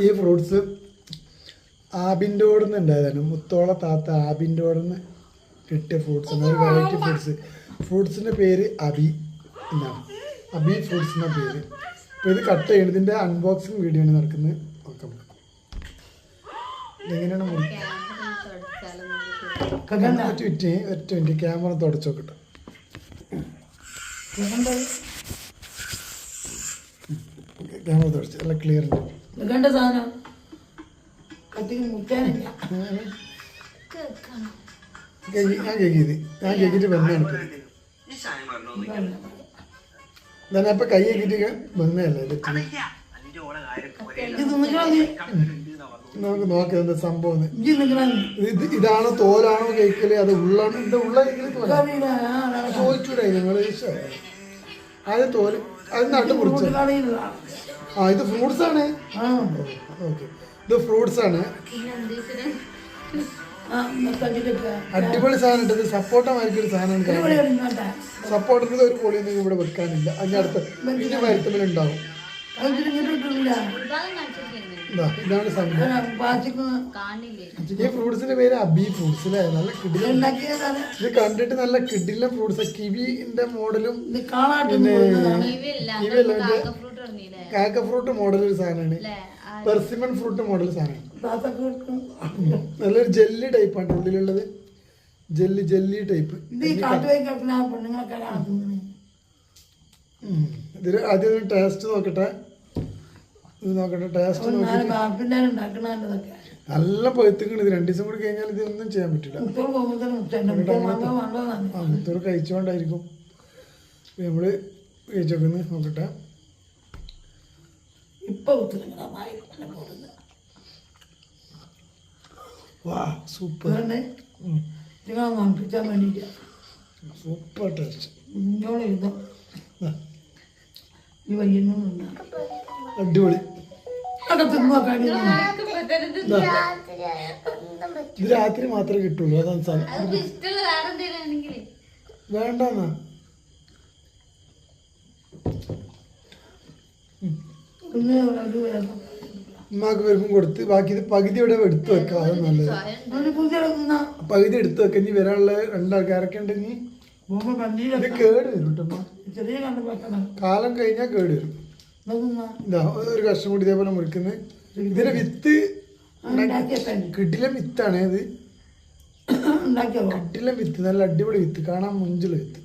ഈ ഫ്രൂട്ട്സ് ആബിൻ്റോടുന്ന് ഉണ്ടായതാണ്. മുത്തോള താത്ത ആബിൻ്റോടുന്ന് കിട്ടിയ ഫ്രൂട്ട്സ് ആണ്. ഒരു വെറൈറ്റി ഫ്രൂട്ട്സിൻ്റെ പേര് അബി എന്നാണ്. അബി ഫ്രൂട്ട്സ് എന്ന പേര്. അപ്പോൾ ഇത് കട്ട് ചെയ്യണം. ഇതിൻ്റെ അൺബോക്സിങ് വീഡിയോ ആണ് നടക്കുന്നത്. നോക്കാം ഇതെങ്ങനെയാണ് ഒറ്റ ക്യാമറ തുടച്ചു നോക്കട്ടെ. ക്യാമറ തുടച്ച് നല്ല ക്ലിയർ ഉണ്ട്. സാധനം മുക്കാനില്ല. ഞാൻ കേക്കിട്ട് വന്നാണ്. ഞാനപ്പോ കൈ കേക്കിട്ട് വന്നതല്ലേ. നമുക്ക് നോക്കാം എന്താ സംഭവം. ഇതാണോ തോലാണോ കേക്കല്, അത് ഉള്ളാണോ? എന്താ ഉള്ള ചോദിച്ചൂടെ ഞങ്ങള്? അത് തോല്, അത് നട്ട് കുറിച്ച്. ഇത് ഫ്രൂട്ട്സ് ആണ്. ഓക്കെ, ഇത് ഫ്രൂട്ട്സ് ആണ്. അടിപൊളി സാധനം ഇട്ടത്. സപ്പോർട്ടമായിരിക്കും ഒരു സാധനമാണ്. സപ്പോർട്ടിന്റെ ഒരു പൊളിയൊന്നും ഇവിടെ വെക്കാനില്ല. അതിന്റെ അടുത്ത് പിന്നെ മരത്തുമലുണ്ടാവും. ഇതാണ് സംഭവം. ഈ ഫ്രൂട്ട്സിന്റെ പേര് അബി ഫ്രൂട്ട്സ് അല്ലേ? നല്ല കിടിലം. ഇത് കണ്ടിട്ട് നല്ല കിടിലം ഫ്രൂട്ട്സ്. കിവിന്റെ മോഡലും പിന്നെ കാക്ക ഫ്രൂട്ട് മോഡൽ ഒരു സാധനമാണ്. പെർസിമൺ ഫ്രൂട്ട് മോഡൽ സാധനമാണ്. നല്ലൊരു ജെല്ലി ടൈപ്പാണ് ഉള്ളിലുള്ളത്. Jelly type. ഇതിൽ ആദ്യം ടേസ്റ്റ് നോക്കട്ടെ. ഇത് നോക്കട്ടെ, ടേസ്റ്റ് നോക്കിട്ട്. നല്ല പഴുത്തുക്കണ്. ഇത് 2 ദിവസം കൂടി കഴിഞ്ഞാൽ ഇത് ഒന്നും ചെയ്യാൻ പറ്റില്ല. മുത്തോട് കഴിച്ചുകൊണ്ടായിരിക്കും നമ്മള് കഴിച്ചോക്കുന്നു. നോക്കട്ടെ. Super super taste. അടിപൊളി. ഇത് രാത്രി മാത്രമേ കിട്ടുള്ളൂ. അതാണ് സാധനം. വേണ്ടെന്നാ ഉമ്മാക്ക് പേർക്കും കൊടുത്ത് ബാക്കി പകുതി ഇവിടെ എടുത്തു വെക്കാം. അത് നല്ലത്. പകുതി എടുത്തു വെക്കാം. ഇനി വരാനുള്ള 2 ആൾക്കാരൊക്കെ ഉണ്ടെങ്കിൽ ഇത് കേട് വരും കേട്ടോ. കാലം കഴിഞ്ഞാൽ കേട് വരും. ഇതാ ഒരു കഷ്ണം കൂടി ഇതേപോലെ മുറിക്കുന്നത്. ഇതിന്റെ വിത്ത് കിടിലം വിത്താണ്. ഇത് കിടിലം വിത്ത്, നല്ല അടിപൊളി വിത്ത്, കാണാൻ മുഞ്ചുള്ള വിത്ത്.